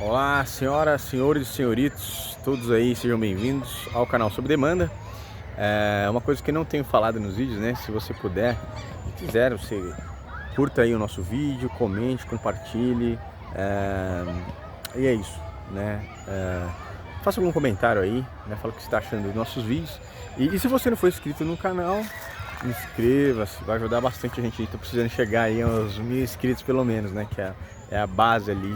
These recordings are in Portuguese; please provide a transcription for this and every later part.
Olá, senhoras, senhores e senhoritos, todos aí sejam bem-vindos ao canal Sob Demanda. É uma coisa que eu não tenho falado nos vídeos, né? Se você puder e quiser, você curta aí o nosso vídeo, comente, compartilhe, e é isso, né? Faça algum comentário aí, né? Fala o que você está achando dos nossos vídeos. E se você não for inscrito no canal, inscreva-se, vai ajudar bastante a gente. Estou precisando chegar aí aos 1.000 inscritos pelo menos, né? Que é a base ali.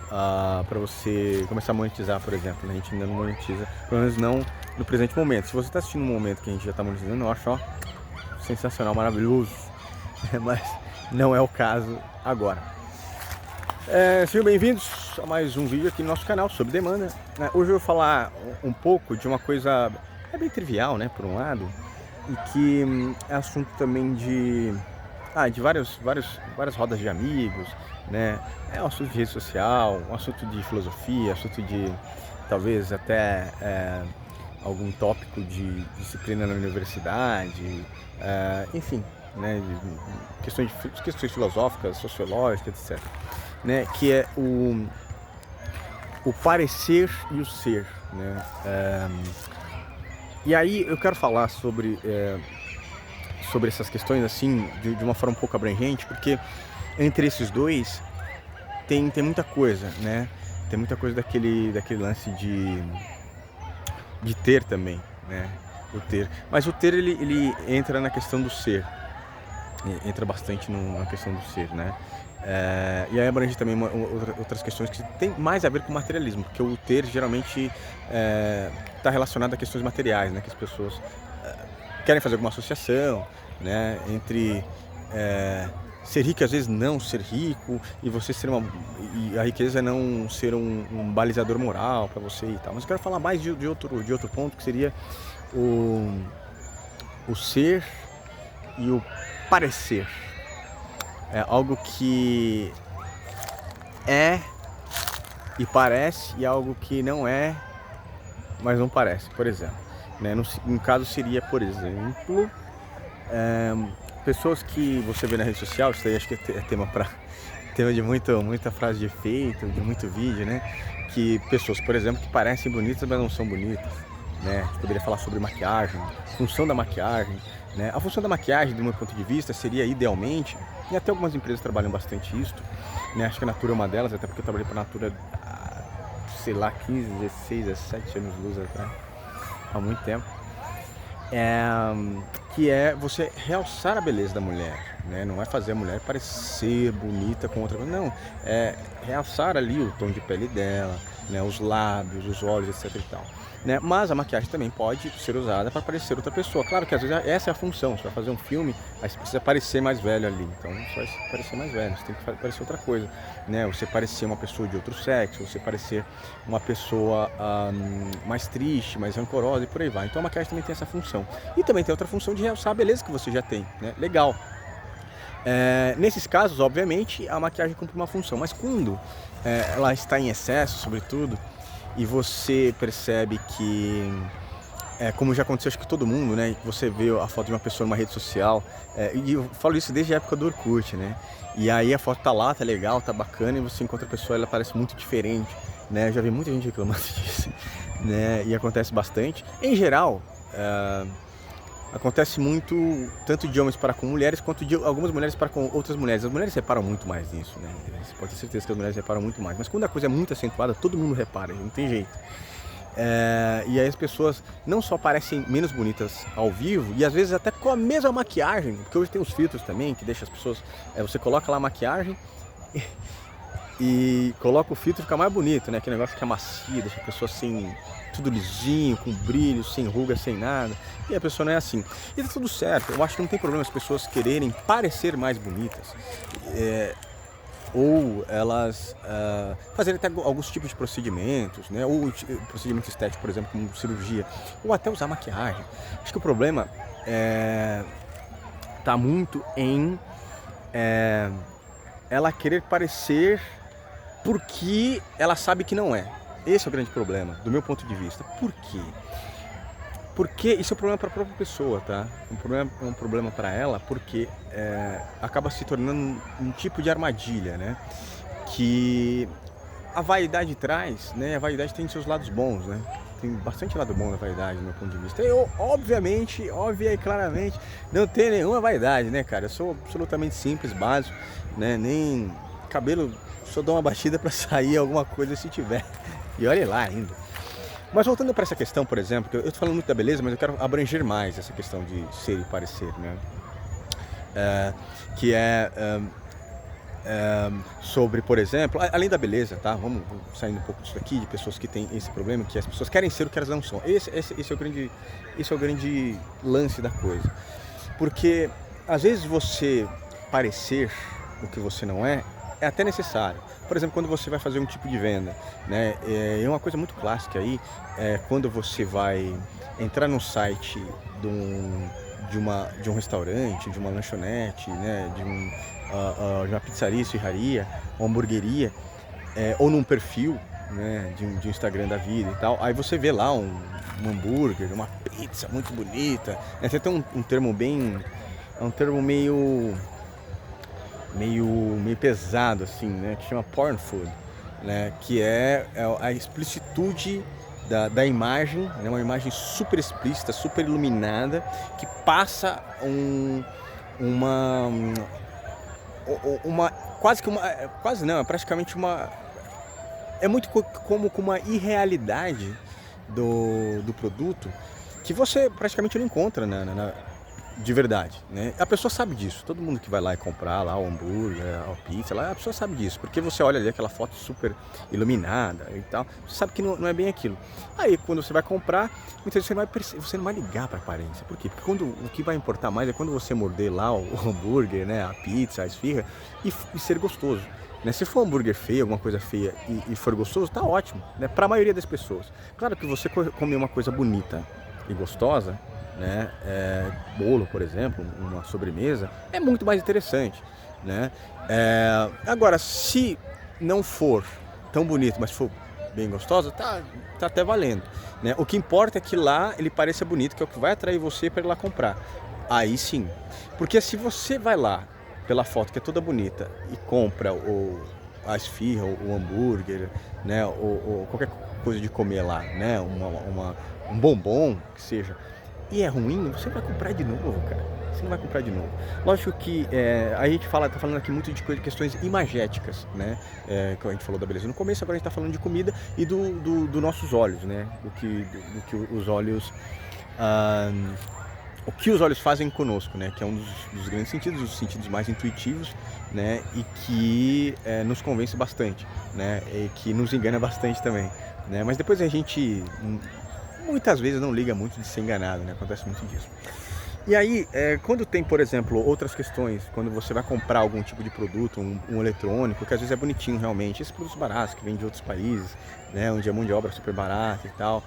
Para você começar a monetizar, por exemplo, né? A gente ainda não monetiza, pelo menos não no presente momento. Se você está assistindo um momento que a gente já está monetizando, eu acho sensacional, maravilhoso, mas não é o caso agora. Sejam bem-vindos a mais um vídeo aqui no nosso canal Sob Demanda. Hoje eu vou falar um pouco de uma coisa bem trivial, né, por um lado, e que é assunto também de várias rodas de amigos, né? É um assunto de rede social, um assunto de filosofia, assunto de talvez até algum tópico de disciplina na universidade, enfim, né? Questões filosóficas, sociológicas, etc. Né? Que é o parecer e o ser, né? E aí eu quero falar sobre essas questões assim de uma forma um pouco abrangente, porque entre esses dois tem muita coisa, né? Tem muita coisa daquele lance de ter também, né? O ter. Mas o ter ele entra na questão do ser, entra bastante na questão do ser, né? E aí abrange também outras questões que tem mais a ver com o materialismo, porque o ter geralmente está relacionado a questões materiais, né? Que as pessoas querem fazer alguma associação, né? Entre ser rico e às vezes não ser rico, e você ser e a riqueza não ser um balizador moral para você e tal. Mas eu quero falar mais de outro ponto, que seria o ser e o parecer. É algo que é e parece, e algo que não é, mas não parece, por exemplo, né? No caso seria, por exemplo, pessoas que você vê na rede social. Isso aí acho que é tema de muita frase de efeito, de muito vídeo, né? Que pessoas, por exemplo, que parecem bonitas, mas não são bonitas, né? A gente poderia falar sobre maquiagem, função da maquiagem, né? A função da maquiagem, do meu ponto de vista, seria idealmente, e até algumas empresas trabalham bastante isso, né? Acho que a Natura é uma delas, até porque eu trabalhei para a Natura, sei lá, 15, 16, 17 anos luz atrás, há muito tempo. Que é você realçar a beleza da mulher, né? Não é fazer a mulher parecer bonita com outra coisa, não. É realçar ali o tom de pele dela, né? Os lábios, os olhos, etc e tal, né? Mas a maquiagem também pode ser usada para parecer outra pessoa. Claro que às vezes essa é a função. Você vai fazer um filme, aí você precisa parecer mais velho ali, então você vai parecer mais velho, você tem que parecer outra coisa, né? Você parecer uma pessoa de outro sexo, você parecer uma pessoa mais triste, mais rancorosa e por aí vai. Então a maquiagem também tem essa função. E também tem outra função de realçar a beleza que você já tem, né? Legal. Nesses casos, obviamente, a maquiagem cumpre uma função, mas quando ela está em excesso, sobretudo, e você percebe que, como já aconteceu acho que todo mundo, né? Você vê a foto de uma pessoa numa rede social, e eu falo isso desde a época do Orkut, né? E aí a foto tá lá, tá legal, tá bacana, e você encontra a pessoa, ela parece muito diferente, né? Eu já vi muita gente reclamando disso, né? E acontece bastante. Em geral, acontece muito, tanto de homens para com mulheres, quanto de algumas mulheres para com outras mulheres. As mulheres reparam muito mais nisso, né? Você pode ter certeza que as mulheres reparam muito mais. Mas quando a coisa é muito acentuada, todo mundo repara, não tem jeito. E aí as pessoas não só parecem menos bonitas ao vivo, e às vezes até com a mesma maquiagem, porque hoje tem os filtros também, que deixa as pessoas... você coloca lá a maquiagem e coloca o filtro e fica mais bonito, né? Aquele negócio que é macio, deixa a pessoa assim, tudo lisinho, com brilho, sem ruga, sem nada. E a pessoa não é assim. E tá tudo certo. Eu acho que não tem problema as pessoas quererem parecer mais bonitas. Ou elas fazerem até alguns tipos de procedimentos, né? Ou procedimento estético, por exemplo, como cirurgia. Ou até usar maquiagem. Acho que o problema tá muito em ela querer parecer porque ela sabe que não é. Esse é o grande problema, do meu ponto de vista. Por quê? Porque isso é um problema para a própria pessoa, tá? É um problema para ela, porque acaba se tornando um tipo de armadilha, né? Que a vaidade traz, né? A vaidade tem seus lados bons, né? Tem bastante lado bom na vaidade, do meu ponto de vista. Eu, obviamente, óbvia e claramente, não tenho nenhuma vaidade, né, cara? Eu sou absolutamente simples, básico, né? Nem cabelo, só dou uma batida pra sair alguma coisa se tiver. E olha lá ainda. Mas voltando para essa questão, por exemplo, que eu tô falando muito da beleza, mas eu quero abranger mais essa questão de ser e parecer, né? Que é sobre, por exemplo, além da beleza, tá? Vamos saindo um pouco disso aqui, de pessoas que têm esse problema, que as pessoas querem ser o que elas não são. Esse é o grande lance da coisa. Porque, às vezes, você parecer o que você não é até necessário. Por exemplo, quando você vai fazer um tipo de venda, né? É uma coisa muito clássica aí, quando você vai entrar no site de um restaurante, de uma lanchonete, né? De uma pizzaria, esfirraria, uma hamburgueria, ou num perfil, né? de um Instagram da vida e tal. Aí você vê lá um hambúrguer, uma pizza muito bonita. Tem até um termo bem... É um termo meio pesado, assim, né? Que chama porn food, né? Que é a explicitude da imagem, né? Uma imagem super explícita, super iluminada, que passa é praticamente uma... É muito como com uma irrealidade do produto que você praticamente não encontra de verdade, né? A pessoa sabe disso, todo mundo que vai lá e comprar lá o hambúrguer, a pizza, lá, a pessoa sabe disso, porque você olha ali aquela foto super iluminada e tal, você sabe que não é bem aquilo. Aí quando você vai comprar, muitas vezes você não vai ligar para a aparência. Por quê? Porque o que vai importar mais é quando você morder lá o hambúrguer, né, a pizza, a esfirra e ser gostoso. Né? Se for um hambúrguer feio, alguma coisa feia e for gostoso, tá ótimo, né? Para a maioria das pessoas. Claro que você comer uma coisa bonita e gostosa, né? Bolo, por exemplo, uma sobremesa, é muito mais interessante, né? Agora, se não for tão bonito, mas for bem gostosa, tá até valendo, né? O que importa é que lá ele pareça bonito, que é o que vai atrair você para ir lá comprar. Aí sim, porque se você vai lá pela foto que é toda bonita e compra a esfirra, o hambúrguer, né? Ou qualquer coisa de comer lá, né? Um bombom, que seja, e é ruim, você vai comprar de novo, cara. Você não vai comprar de novo. Lógico que a gente tá falando aqui muito de questões imagéticas, né? Que a gente falou da beleza no começo, agora a gente tá falando de comida e dos nossos olhos, né? Do que os olhos... o que os olhos fazem conosco, né? Que é um dos grandes sentidos, os sentidos mais intuitivos, né? E que nos convence bastante, né? E que nos engana bastante também, né? Mas depois a gente... muitas vezes não liga muito de ser enganado, né? Acontece muito disso. E aí, quando tem, por exemplo, outras questões, quando você vai comprar algum tipo de produto, um eletrônico, que às vezes é bonitinho realmente, esses produtos baratos que vêm de outros países, né? Onde a mão de obra é super barata e tal,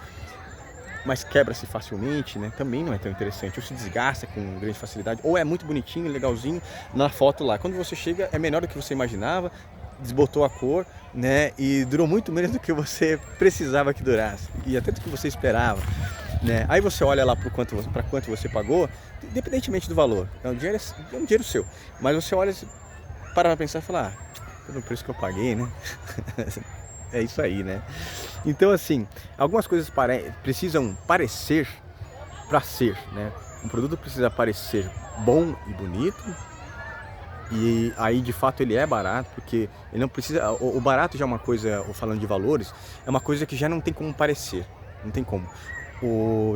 mas quebra-se facilmente, né? Também não é tão interessante, ou se desgasta com grande facilidade, ou é muito bonitinho, legalzinho na foto lá. Quando você chega, é menor do que você imaginava, desbotou a cor, né? E durou muito menos do que você precisava que durasse e até do que você esperava, né? Aí você olha lá para quanto você pagou, independentemente do valor, é um dinheiro seu, mas você olha, para pensar e falar, pelo preço que eu paguei, né? É isso aí, né? Então, assim, algumas coisas precisam parecer para ser, né? Um produto precisa parecer bom e bonito. E aí de fato ele é barato, porque ele não precisa. O barato já é uma coisa, falando de valores, é uma coisa que já não tem como parecer. Não tem como.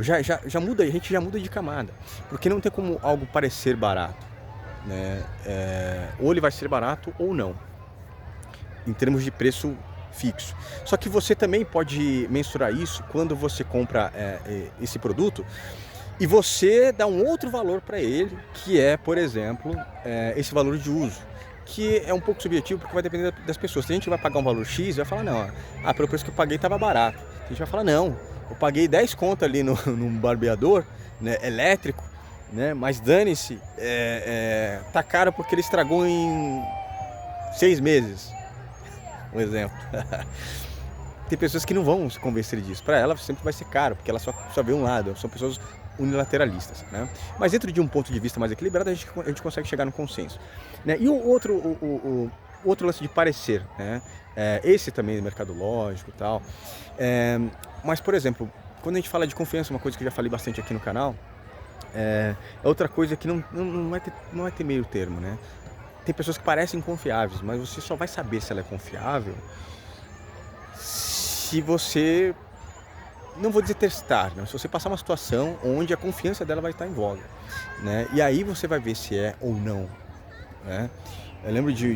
Já muda, a gente já muda de camada. Porque não tem como algo parecer barato, né? Ou ele vai ser barato ou não, em termos de preço fixo. Só que você também pode mensurar isso quando você compra esse produto. E você dá um outro valor para ele, que é, por exemplo, esse valor de uso, que é um pouco subjetivo porque vai depender das pessoas. Tem gente que vai pagar um valor X e vai falar, não, pelo preço que eu paguei estava barato. Tem gente que vai falar, não, eu paguei 10 conto ali num barbeador, né, elétrico, né, mas dane-se, tá caro porque ele estragou em 6 meses, um exemplo. Tem pessoas que não vão se convencer disso. Para ela sempre vai ser caro, porque ela só vê um lado. São pessoas unilateralistas, né? Mas dentro de um ponto de vista mais equilibrado, a gente consegue chegar no consenso, né? E o outro, outro lance de parecer, né? Esse também é mercadológico e tal. Mas, por exemplo, quando a gente fala de confiança, uma coisa que eu já falei bastante aqui no canal, é outra coisa que não vai ter meio termo, né? Tem pessoas que parecem confiáveis, mas você só vai saber se ela é confiável se você, não vou dizer testar, né? Se você passar uma situação onde a confiança dela vai estar em voga, né? E aí você vai ver se é ou não, né? Eu lembro de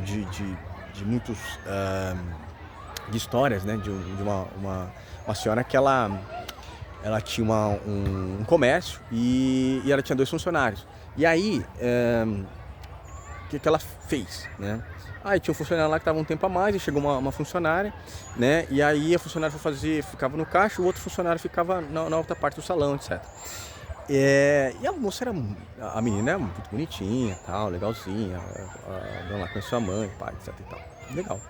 muitos de histórias, né? De uma senhora que ela tinha um comércio e ela tinha 2 funcionários. E aí, o que ela fez, né? Aí tinha um funcionário lá que estava um tempo a mais e chegou uma funcionária, né? E aí a funcionária ficava no caixa, o outro funcionário ficava na outra parte do salão, etc. E a moça a menina era muito bonitinha, tal, legalzinha, a dona lá conheceu a mãe, pai, etc e tal. Legal.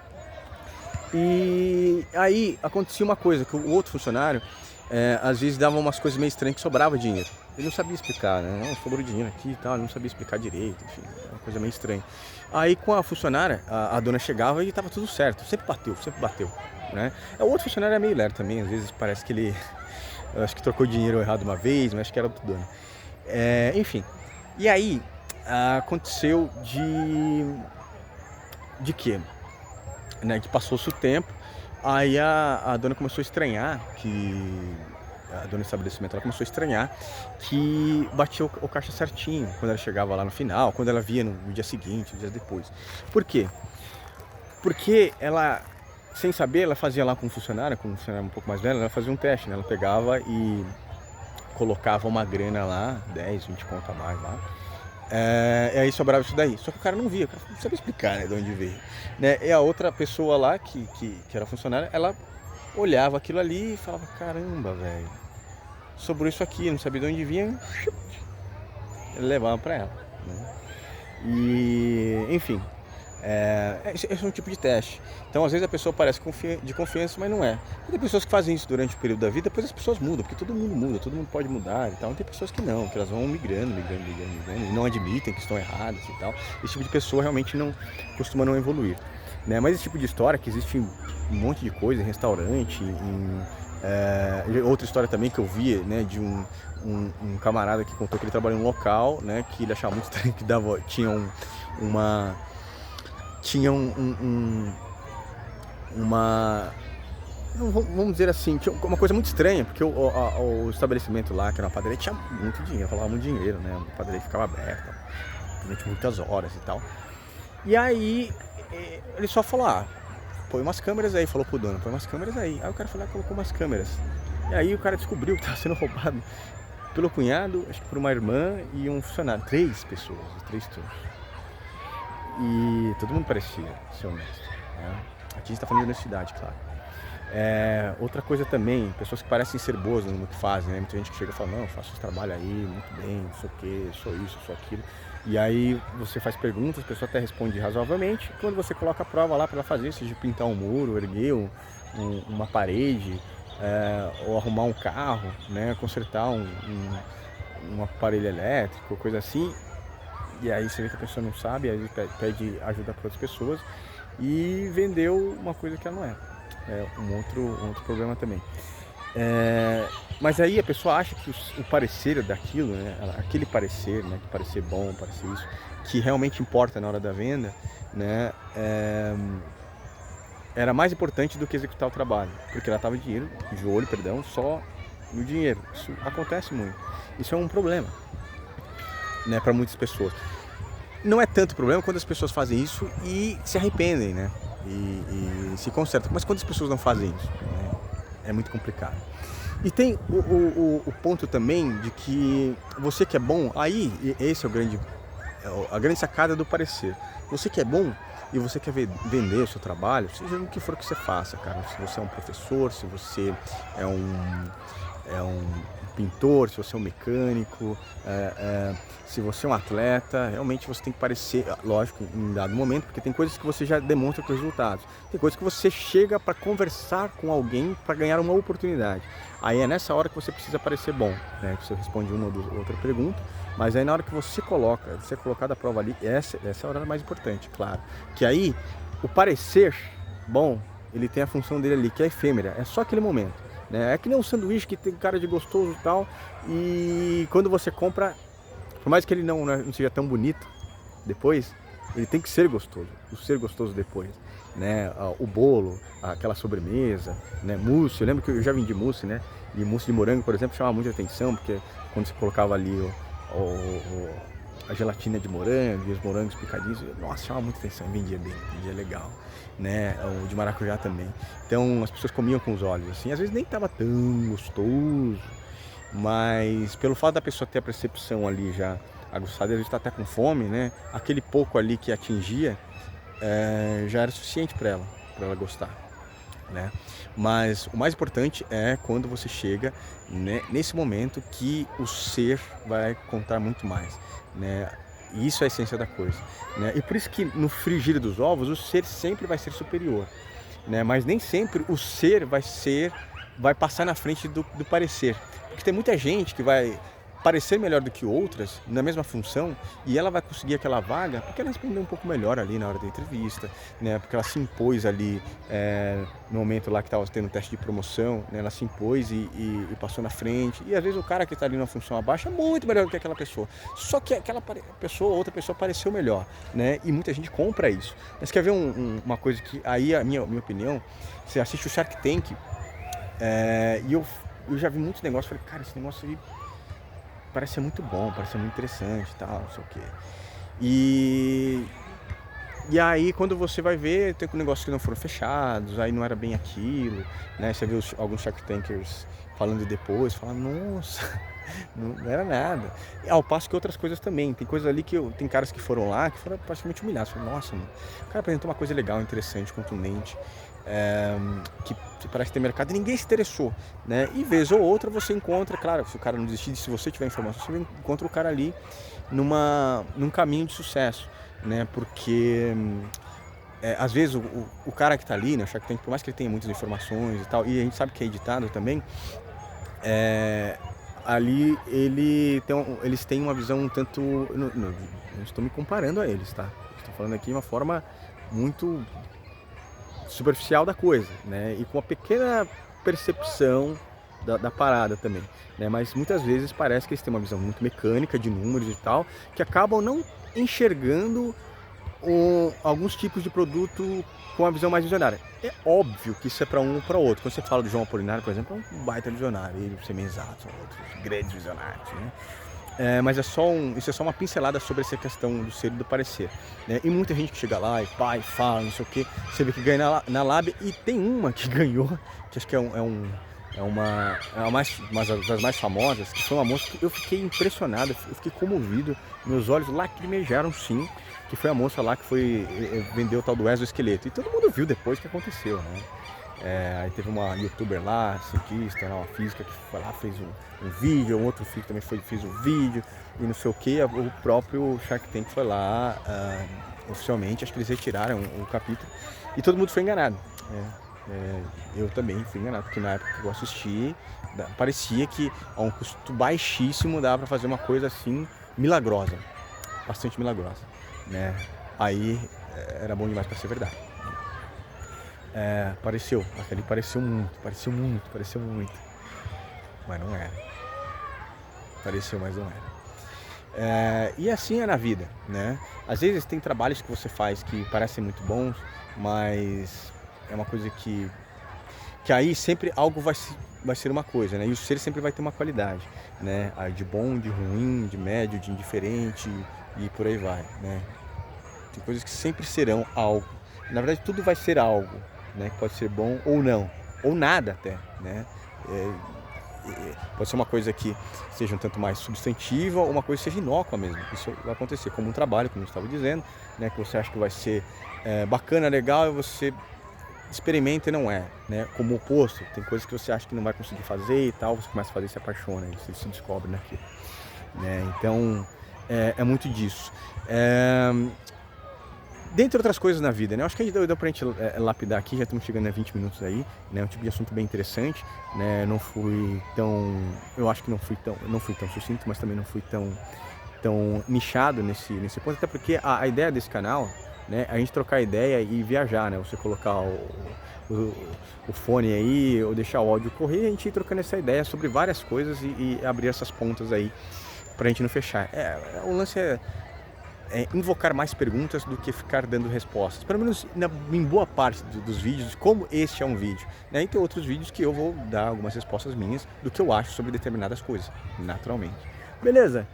E aí acontecia uma coisa, que o outro funcionário, às vezes dava umas coisas meio estranhas que sobrava dinheiro. Ele não sabia explicar, né? Não, sobrou dinheiro aqui e tal, ele não sabia explicar direito, enfim, uma coisa meio estranha. Aí com a funcionária, a dona chegava e tava tudo certo, sempre bateu, né? O outro funcionário é meio lerdo também, às vezes parece que ele, eu acho que trocou dinheiro errado uma vez, mas acho que era outro dono. Enfim, e aí aconteceu de quê? Né, que passou-se o tempo, aí a dona começou a estranhar a dona do estabelecimento, ela começou a estranhar que batia o caixa certinho quando ela chegava lá no final, quando ela via no dia seguinte, dias depois. Por quê? Porque ela, sem saber, ela fazia lá com um funcionário um pouco mais velho, ela fazia um teste, né? Ela pegava e colocava uma grana lá, 10, 20 conto a mais lá, e aí sobrava isso daí. Só que o cara não via, o cara não sabia explicar, né, de onde veio, né? E a outra pessoa lá, que era funcionária, ela olhava aquilo ali e falava, caramba, velho, sobrou isso aqui, não sabia de onde vinha, ele levava pra ela, né? E, enfim, esse é um tipo de teste. Então, às vezes a pessoa parece de confiança, mas não é. E tem pessoas que fazem isso durante o período da vida, depois as pessoas mudam, porque todo mundo muda, todo mundo pode mudar e tal. E tem pessoas que não, que elas vão migrando, e não admitem que estão erradas e tal. Esse tipo de pessoa realmente costuma não evoluir, né? Mas esse tipo de história, que existe um monte de coisa em restaurante, outra história também que eu vi, né, de um camarada que contou que ele trabalhou em um local, né, que ele achava muito estranho, que tinha uma, vamos dizer assim, tinha uma coisa muito estranha, porque o estabelecimento lá, que era uma padaria, tinha muito dinheiro, rolava muito dinheiro, né? A padaria ficava aberta durante muitas horas e tal. E aí ele só falou, põe umas câmeras aí, falou pro dono, põe umas câmeras aí. Aí o cara foi lá e colocou umas câmeras. E aí o cara descobriu que estava sendo roubado pelo cunhado, acho que por uma irmã e um funcionário. 3 pessoas, 3 turnos. E todo mundo parecia ser honesto, né? Aqui a gente tá falando de honestidade, claro. Outra coisa também, pessoas que parecem ser boas no que fazem, né? Muita gente que chega e fala, não, eu faço esse trabalho aí, muito bem, não sei o que, sou isso, sou aquilo. E aí você faz perguntas, a pessoa até responde razoavelmente. Quando você coloca a prova lá para ela fazer, seja pintar um muro, erguer uma parede, ou arrumar um carro, né? Consertar um aparelho elétrico, coisa assim. E aí você vê que a pessoa não sabe, aí pede ajuda para outras pessoas e vendeu uma coisa que ela não é. Um outro problema também. Mas aí a pessoa acha que o parecer daquilo, né, aquele parecer, né, que parecer bom, parecer isso, que realmente importa na hora da venda, né, era mais importante do que executar o trabalho, porque ela estava de olho, só no dinheiro. Isso acontece muito. Isso é um problema, né, para muitas pessoas. Não é tanto problema quando as pessoas fazem isso e se arrependem, né, e se consertam. Mas quando as pessoas não fazem isso, né, é muito complicado. E tem o ponto também de que você que é bom, aí esse é a grande sacada do parecer. Você que é bom e você quer vender o seu trabalho, seja o que for que você faça, cara. Se você é um professor, se você é um pintor, se você é um mecânico, se você é um atleta, realmente você tem que parecer, lógico, em dado momento, porque tem coisas que você já demonstra com resultados. Tem coisas que você chega para conversar com alguém para ganhar uma oportunidade. Aí é nessa hora que você precisa parecer bom, né? Que você responde uma ou outra pergunta, mas aí na hora que você é colocado à prova ali, essa é a hora mais importante, claro. Que aí o parecer bom, ele tem a função dele ali, que é efêmera, é só aquele momento, né? É que nem um sanduíche que tem cara de gostoso e tal, e quando você compra, por mais que ele não seja tão bonito depois, ele tem que ser gostoso, ser gostoso depois, né? O bolo, aquela sobremesa, né? Mousse, eu lembro que eu já vendi mousse, né? E mousse de morango, por exemplo, chamava muita atenção, porque quando você colocava ali a gelatina de morango e os morangos picadinhos, nossa, chamava muita atenção, vendia bem, vendia legal, né? O de maracujá também. Então as pessoas comiam com os olhos, assim, às vezes nem estava tão gostoso, mas pelo fato da pessoa ter a percepção ali já aguçada, ele está até com fome, né? Aquele pouco ali que atingia já era suficiente para ela gostar, né? Mas o mais importante é quando você chega, né, nesse momento que o ser vai contar muito mais, né? E isso é a essência da coisa, né? E por isso que no frigir dos ovos o ser sempre vai ser superior, né? Mas nem sempre o ser vai passar na frente do parecer, porque tem muita gente que vai parecer melhor do que outras na mesma função e ela vai conseguir aquela vaga porque ela respondeu um pouco melhor ali na hora da entrevista, né? Porque ela se impôs ali no momento lá que estava tendo teste de promoção, né? Ela se impôs e passou na frente, e às vezes o cara que está ali numa função abaixo é muito melhor do que aquela pessoa, só que aquela outra pessoa pareceu melhor, né? E muita gente compra isso. Mas quer ver uma coisa que aí a minha opinião, você assiste o Shark Tank e eu já vi muitos negócios, falei, cara, esse negócio aí parece ser muito bom, parece ser muito interessante e tal, não sei o quê. E aí quando você vai ver, tem negócios que não foram fechados, aí não era bem aquilo, né? Você vê alguns Shark Tankers falando depois, falando, nossa, não era nada. E ao passo que outras coisas também, tem coisas ali que tem caras que foram lá, que foram praticamente humilhados. Falaram, nossa, mano, o cara apresentou uma coisa legal, interessante, contundente, que parece ter mercado e ninguém se interessou, né? E vez ou outra você encontra, claro, se o cara não desistir, se você tiver informação, você encontra o cara ali num caminho de sucesso, né? Porque às vezes o cara que está ali, né, o Shark Tank, por mais que ele tenha muitas informações e tal, e a gente sabe que é editado também, ali eles têm uma visão um tanto, não estou me comparando a eles, tá? Estou falando aqui de uma forma muito superficial da coisa, né? E com uma pequena percepção da parada também, né? Mas muitas vezes parece que eles têm uma visão muito mecânica de números e tal, que acabam não enxergando alguns tipos de produto com uma visão mais visionária. É óbvio que isso é para um ou para outro. Quando você fala do João Apolinário, por exemplo, é um baita visionário, ele, o Semenzato, são outros grandes visionários, né? Mas isso é só uma pincelada sobre essa questão do ser e do parecer, né? E muita gente que chega lá e fala, não sei o que, você vê que ganha na Lab, e tem uma que ganhou, que acho que é uma das mais famosas, que foi uma moça que eu fiquei impressionado, eu fiquei comovido, meus olhos lacrimejaram sim, que foi a moça lá que vendeu o tal do exoesqueleto, e todo mundo viu depois o que aconteceu, né? Aí teve uma youtuber lá, cientista, uma física, que foi lá, fez um vídeo, um outro físico também fez um vídeo, e não sei o que, o próprio Shark Tank foi lá, oficialmente, acho que eles retiraram o capítulo, e todo mundo foi enganado. Eu também fui enganado, porque na época que eu assisti, parecia que a um custo baixíssimo dava para fazer uma coisa assim, milagrosa, bastante milagrosa, né? Aí era bom demais para ser verdade. Aquele pareceu muito, mas não era. Pareceu, mas não era. E assim é na vida, né? Às vezes tem trabalhos que você faz que parecem muito bons, mas é uma coisa que aí sempre algo vai ser uma coisa, né? E o ser sempre vai ter uma qualidade, né? De bom, de ruim, de médio, de indiferente e por aí vai, né? Tem coisas que sempre serão algo. Na verdade, tudo vai ser algo, né? Que pode ser bom ou não, ou nada até, né? Pode ser uma coisa que seja um tanto mais substantiva ou uma coisa que seja inócua mesmo. Isso vai acontecer, como um trabalho, como eu estava dizendo, né? Que você acha que vai ser bacana, legal, e você experimenta e não é, né? Como o oposto, tem coisas que você acha que não vai conseguir fazer e tal, você começa a fazer e se apaixona, você se descobre naquilo, né? Então é muito disso. Dentre outras coisas na vida, né? Acho que deu pra gente lapidar aqui, já estamos chegando a 20 minutos aí, né? Um tipo de assunto bem interessante, né? Eu acho que não fui tão sucinto, mas também não fui tão nichado nesse ponto, até porque a ideia desse canal, né? A gente trocar ideia e viajar, né? Você colocar o fone aí, ou deixar o áudio correr, a gente ir trocando essa ideia sobre várias coisas e abrir essas pontas aí pra gente não fechar. O lance é invocar mais perguntas do que ficar dando respostas. Pelo menos em boa parte dos vídeos, como este é um vídeo, né? E tem outros vídeos que eu vou dar algumas respostas minhas do que eu acho sobre determinadas coisas, naturalmente. Beleza?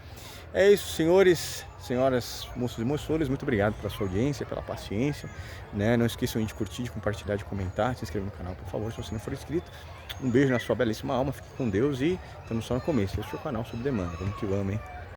É isso, senhores, senhoras, moços e moçoras, muito obrigado pela sua audiência, pela paciência, né? Não esqueçam de curtir, de compartilhar, de comentar, se inscrever no canal, por favor, se você não for inscrito. Um beijo na sua belíssima alma, fique com Deus e estamos só no começo. Esse é o canal Sob Demanda. Vamos que vamos, hein?